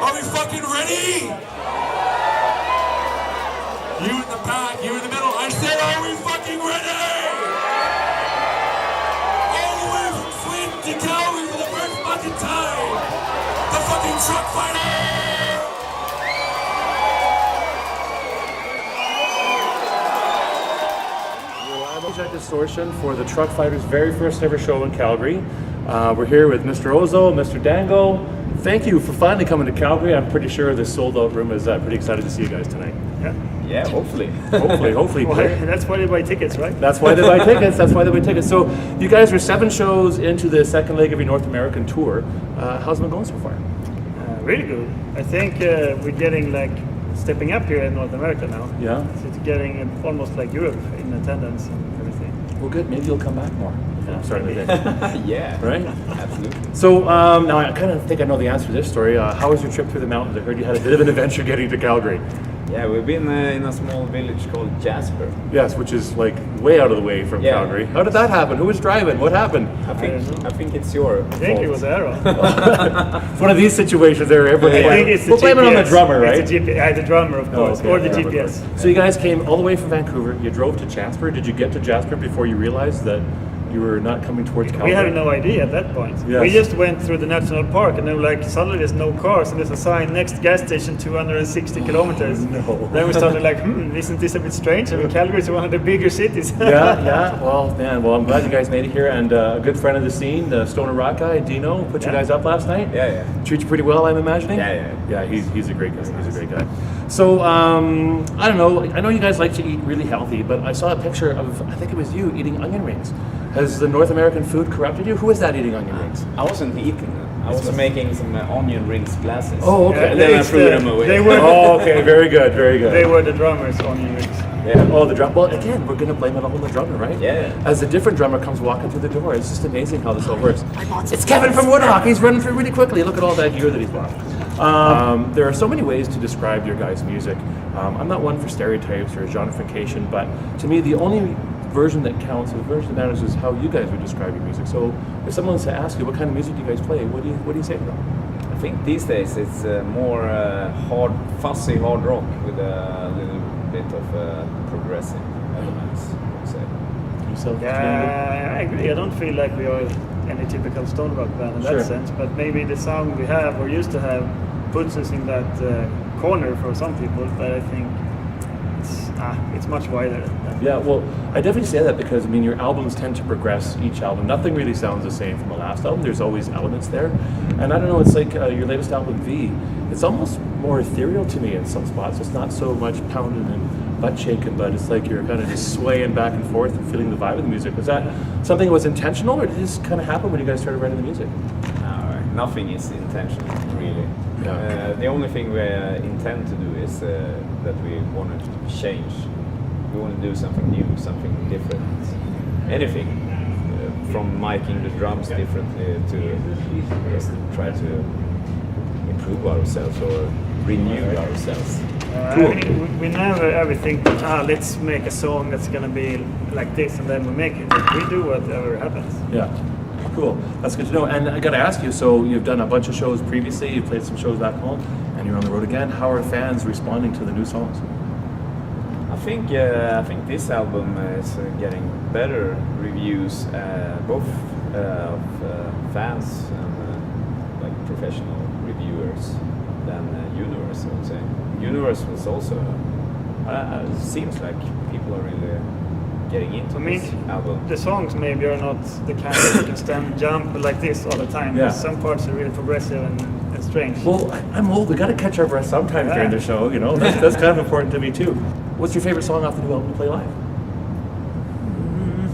Are we fucking ready? You in the back, you in the middle. I said, are we fucking ready? All the way from Sweden to Calgary for the first fucking time. The fucking truck fighter. Distortion for the Truck Fighters' very first ever show in Calgary. We're here with Mr. Ozo, Mr. Dango. Thank you for finally coming to Calgary. I'm pretty sure this sold-out room is pretty excited to see you guys tonight. Yeah, hopefully. Hopefully. Well, that's why they buy tickets, right? That's why they buy tickets. So you guys are 7 shows into the second leg of your North American tour. How's it been going so far? Really good. I think we're getting stepping up here in North America now. Yeah. So it's getting almost like Europe in attendance and everything. Well, good. Maybe you'll come back more. Yeah. Starting the day. Yeah. Right? Absolutely. So now I kind of think I know the answer to this story. How was your trip through the mountains? I heard you had a bit of an adventure getting to Calgary. Yeah, we've been in a small village called Jasper. Yes, which is like way out of the way from Calgary. How did that happen? Who was driving? What happened? I think it's your I think it was Aaron. It's one of these situations there. I think it's the we'll blame it on the drummer, right? It's the drummer, of course, or the GPS. So you guys came all the way from Vancouver. You drove to Jasper. Did you get to Jasper before you realized that you were not coming towards Calgary? We had no idea at that point. Yes. We just went through the national park and then suddenly there's no cars and there's a sign, next gas station 260 kilometers. No. Then we started isn't this a bit strange? I mean, Calgary is one of the bigger cities. yeah. Well, man. Well, I'm glad you guys made it here. And a good friend of the scene, the Stoner Rock guy, Dino, put you guys up last night. Yeah. Treat you pretty well, I'm imagining. Yeah. He's a great guy. He's a great guy. So I don't know. I know you guys like to eat really healthy, but I saw a picture of, I think it was you eating onion rings. Has the North American food corrupted you? Who is that eating onion rings? I wasn't eating them. I was making some onion rings glasses. Oh, okay. And then I threw them away. Okay, very good. They were the drummers onion rings. Yeah. Oh, the drum. Well, again, we're going to blame it all on the drummer, right? Yeah. As a different drummer comes walking through the door, it's just amazing how this all works. It's Kevin from Woodhawk. He's running through really quickly. Look at all that gear that he's bought. There are so many ways to describe your guys' music. I'm not one for stereotypes or genreification, but to me, the only version that counts, the version that matters, is how you guys would describe your music. So, if someone was to ask you what kind of music do you guys play, what do you say to them? I think these days it's more fuzzy hard rock with a little bit of progressive elements, I would say. Yourself? Yeah, I agree. I don't feel like we are any typical stone rock band in that sense, but maybe the sound we have or used to have puts us in that corner for some people. But I think it's much wider. Yeah, well, I definitely say that because, I mean, your albums tend to progress each album. Nothing really sounds the same from the last album. There's always elements there. And I don't know, it's like your latest album, V, it's almost more ethereal to me in some spots. It's not so much pounding and butt shaking, but it's like you're kind of just swaying back and forth and feeling the vibe of the music. Was that something that was intentional, or did this kind of happen when you guys started writing the music? Nothing is intentional, really. Yeah. The only thing we intend to do is that we want to change. We want to do something new, something different. Anything. From miking the drums differently to just try to improve ourselves or renew ourselves. Cool. I mean, we never ever think, let's make a song that's going to be like this and then we make it. We do whatever happens. Yeah. Cool. That's good to know. And I got to ask you, so you've done a bunch of shows previously, you've played some shows back home, and you're on the road again. How are fans responding to the new songs? I think this album is getting better reviews, both of fans and like professional reviewers than Universe, I would say. Universe was also, it seems like people are really getting into this album. The songs maybe are not the kind that you can stand jump like this all the time. Yeah. Some parts are really progressive and strange. Well, I'm old. We got to catch our breath sometimes during the show. You know, that's kind of important to me too. What's your favorite song off the new album to play live?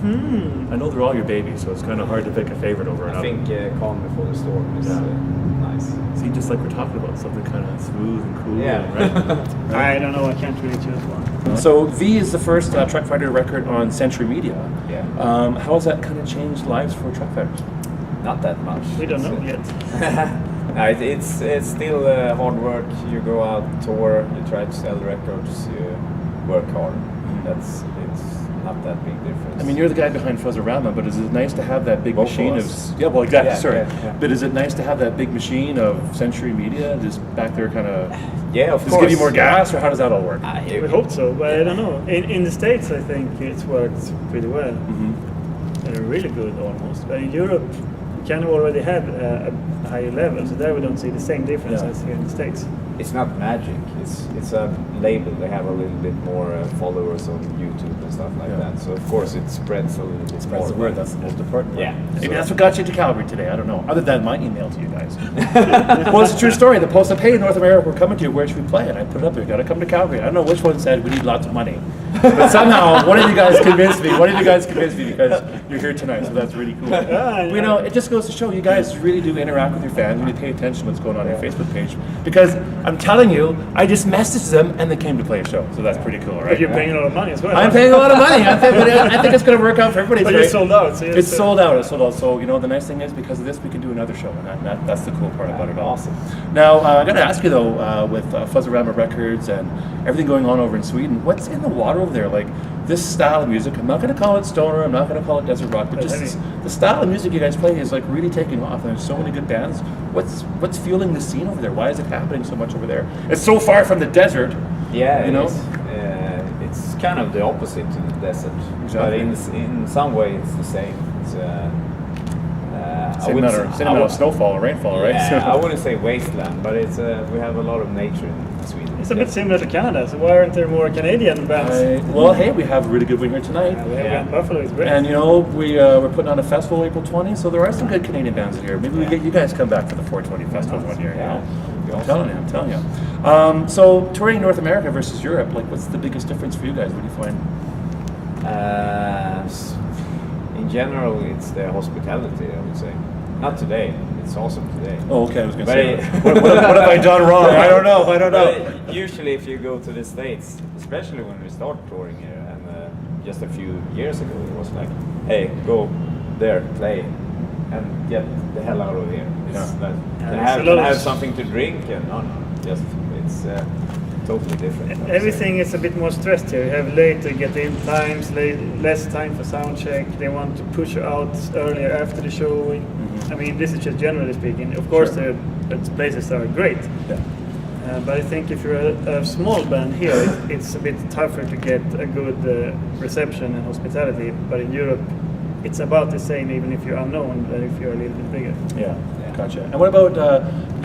Mm-hmm. I know they're all your babies, so it's kind of hard to pick a favorite over another. I think Calm Before the Storm is nice. See, just like we're talking about, something kind of smooth and cool. Yeah. Right? I don't know. I can't really choose one. So V is the first Truck Fighter record on Century Media. Yeah. How has that kind of changed lives for Truck Fighters? Not that much. We don't know yet. No, it's still hard work. You go out, tour, you try to sell records, you work hard. It's not that big difference. I mean, you're the guy behind Fuzzorama, but is it nice to have that big Both machine of of... us. Yeah, well, exactly, Yeah, sorry. yeah. But is it nice to have that big machine of Century Media just back there kind of... Yeah, of Does course. it give you more gas, or how does that all work? We hope so, but I don't know. In the States, I think it's worked pretty well. Really good almost. But in Europe, we kind of already have a higher level, so there we don't see the same difference as here in the States. It's not magic. It's a label. They have a little bit more followers on YouTube and stuff like that. So of course it spreads a little bit Spreads more. the word, that's the most important part. Yeah. Maybe that's what got you to Calgary today, I don't know. Other than my email to you guys. Well, it's a true story. The Post said, hey, North America, we're coming to you. Where should we play? And I put it up there. You got to come to Calgary. I don't know which one said we need lots of money. But somehow, one of you guys convinced me. One of you guys convinced me because you're here tonight, so that's really cool. But, you know, it just goes to show you guys really do interact with your fans and you pay attention to what's going on your Facebook page. Because I'm telling you, I just messaged them and they came to play a show. So that's pretty cool, right? But you're paying a lot of money as well. I'm paying a lot of money. I think it's going to work out for everybody But today. you're sold out. So It's sold out. It's sold out. So, you know, the nice thing is because of this, we can do another show. And that's the cool part about it all. Awesome. Now, I got to ask you, though, with Fuzzorama Records and everything going on over in Sweden, what's in the water over there? Like, this style of music, I'm not going to call it stoner, I'm not going to call it desert rock, but just the style of music you guys play is like really taking off. There's so many good bands. What's fueling the scene over there? Why is it happening so much over there? It's so far from the desert. Yeah, you know? It's kind of the opposite to the desert. Exactly. But in some way it's the same. It's Same amount of snowfall or rainfall, right? Yeah, I wouldn't say wasteland, but it's we have a lot of nature in Sweden. It's a bit similar to Canada, so why aren't there more Canadian bands? Well, hey, we have a really good one here tonight. We have Grand Buffalo, it's great. And you know, we're putting on a festival April 20, so there are some good Canadian bands here. Maybe we get you guys come back to the 420 festival one year. Yeah. You know? I'm telling you. So touring North America versus Europe, like what's the biggest difference for you guys? What do you find? In general, it's the hospitality, I would say. Not today. It's awesome today. Oh, okay. I was going to say, what have I done wrong? I don't know. But usually, if you go to the States, especially when we start touring here, and just a few years ago, it was like, hey, go there, play, and get the hell out of here. It's like, can have something to drink, and just it's totally different. Everything is a bit more stressed here. You have later get-in times, less time for sound check. They want to push you out earlier after the show. I mean, this is just generally speaking. Of course, there are places that are great. Yeah. But I think if you're a small band here, it's a bit tougher to get a good reception and hospitality. But in Europe, it's about the same, even if you're unknown, than if you're a little bit bigger. Yeah, gotcha. And what about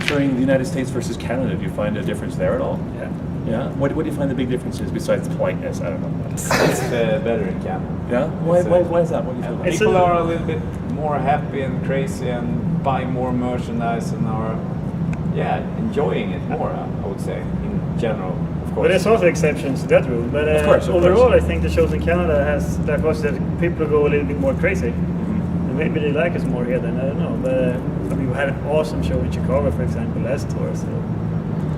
touring the United States versus Canada? Do you find a difference there at all? Yeah. Yeah. What do you find the big difference is besides politeness? I don't know. It's better in Canada. Yeah. Why is that? What do you feel? Like? People are a little bit more happy and crazy and buy more merchandise and are enjoying it more. I would say in general. Of course. But there's also exceptions to that rule. But overall, I think the shows in Canada has that was that people go a little bit more crazy. And maybe they like us more here than I don't know. But I mean, we had an awesome show in Chicago, for example, last tour.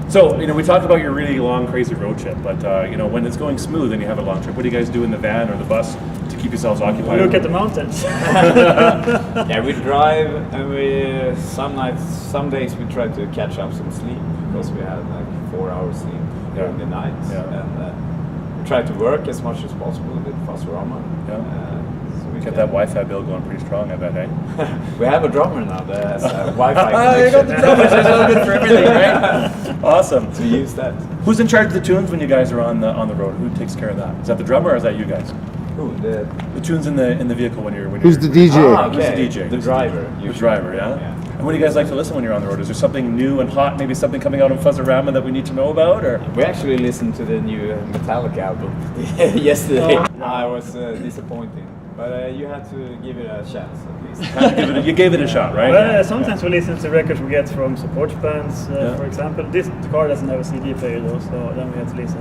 So, you know, we talked about your really long, crazy road trip, but, you know, when it's going smooth and you have a long trip, what do you guys do in the van or the bus to keep yourselves occupied? We look at the mountains. Yeah, we drive and some days we try to catch up some sleep because we had like 4 hours sleep during the night. And we try to work as much as possible with Fuzzorama. Get that Wi-Fi bill going pretty strong, I bet, eh? We have a drummer now that has a Wi-Fi connection. You got the drummers, that's all good for everything, right? Awesome. To use that. Who's in charge of the tunes when you guys are on the road? Who takes care of that? Is that the drummer or is that you guys? Who? The tunes in the vehicle when you're Who's the DJ? Who's the DJ? The driver. The driver, yeah? And what do you guys like to listen when you're on the road? Is there something new and hot, maybe something coming out on Fuzzorama that we need to know about? Or we actually listened to the new Metallica album yesterday. I was disappointed. But you had to give it a chance at least. You gave it a shot, right? Well, sometimes we listen to records we get from support bands, for example. This car doesn't have a CD player though, so then we have to listen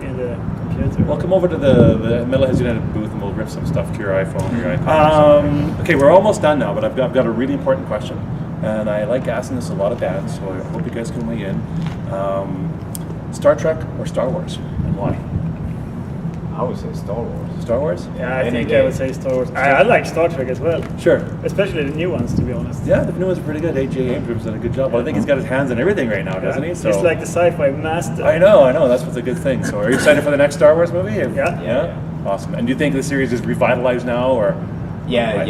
in the computer. Well, come over to the Metalheads United booth and we'll rip some stuff to your iPhone or your iPad. Okay, we're almost done now, but I've got a really important question. And I like asking this a lot of bands, so I hope you guys can weigh in. Star Trek or Star Wars, and why? I would say Star Wars. Star Wars? Yeah, I think I would say Star Wars. I like Star Trek as well. Sure. Especially the new ones, to be honest. Yeah, the new ones are pretty good. A.J. Abrams did a good job. Well, I think he's got his hands on everything right now, doesn't he? So he's like the sci-fi master. I know. That's what's a good thing. So are you excited for the next Star Wars movie? Yeah. Awesome. And do you think the series is revitalized now, or? Yeah.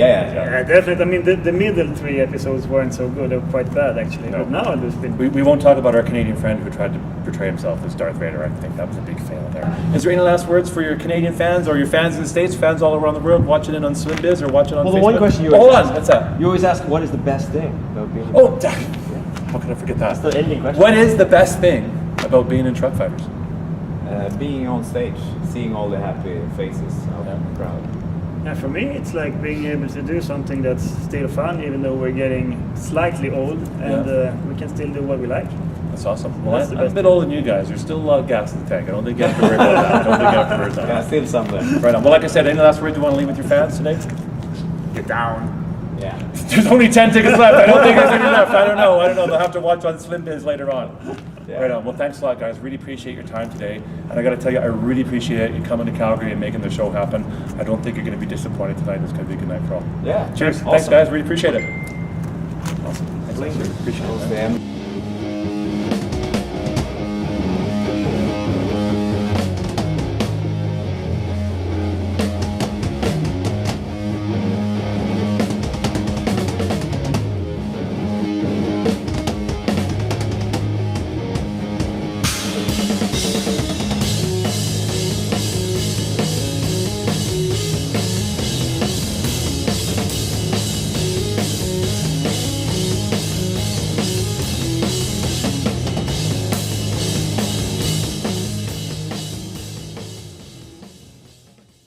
Definitely. I mean, the middle 3 episodes weren't so good. They were quite bad, actually. No. But now there's been... We won't talk about our Canadian friend who tried to portray himself as Darth Vader. I think that was a big fail there. Is there any last words for your Canadian fans, or your fans in the States, fans all around the world, watching it on SlimBiz or watching on Facebook? Well, the one question you hold always on, what's that? You always ask, what is the best thing about being? Oh, how can I forget that? That's the ending question. What is the best thing about being in Truck Fighters? Being on stage, seeing all the happy faces out in the crowd. Yeah, for me, it's like being able to do something that's still fun, even though we're getting slightly old, and we can still do what we like. That's awesome. Well, That's the I'm a best bit thing. older than you guys. There's still a lot of gas in the tank. I don't think you have to worry about that. I don't think you have to worry about Yeah, that. still some there. Right on. Well, like I said, any last words you want to leave with your fans today? Get down. Yeah. There's only 10 tickets left. I don't think there's any left. I don't know. They'll have to watch on SlimBiz later on. Yeah. Right on. Well, thanks a lot, guys. Really appreciate your time today. And I got to tell you, I really appreciate you coming to Calgary and making the show happen. I don't think you're going to be disappointed tonight. It's going to be a good night for all. Yeah. Cheers. Awesome. Thanks, guys. Really appreciate it. Awesome. Thanks, Pleasure. Appreciate it. Awesome.